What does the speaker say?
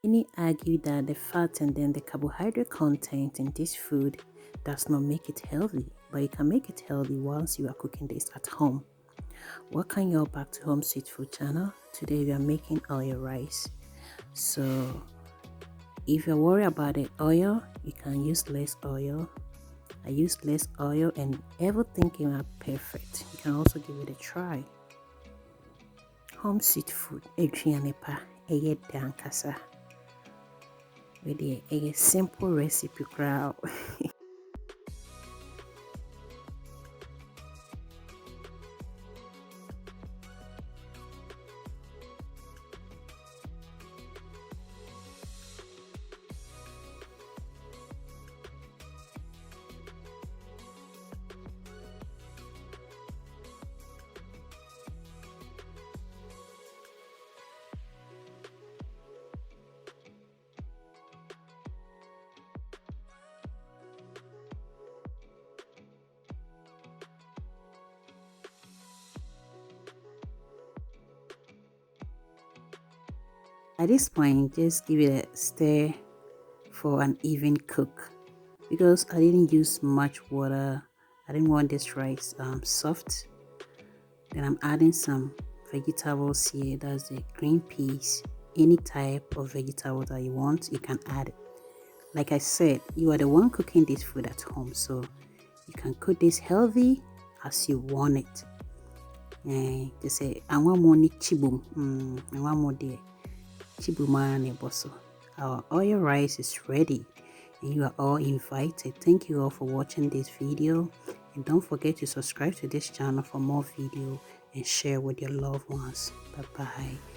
Many argue that the fat and then the carbohydrate content in this food does not make it healthy, but you can make it healthy once you are cooking this at home. Welcome you all back to Home Sweet Food channel. Today we are making oil rice. So if you're worried about the oil, you can use less oil. I used less oil and everything came out perfect. You can also give it a try. Home Sweet Food, Adrianepa, Eye Dankasa. With a simple recipe crowd. At this point, just give it a stir for an even cook. Because I didn't use much water, I didn't want this rice soft. Then I'm adding some vegetables here. That's the green peas. Any type of vegetable that you want, you can add it. Like I said, you are the one cooking this food at home, so you can cook this healthy as you want it. And they say, I want more chibum. I want more there. Chibumana bosso. Our oil rice is ready and you are all invited. Thank you all for watching this video, and don't forget to subscribe to this channel for more video and share with your loved ones. Bye bye.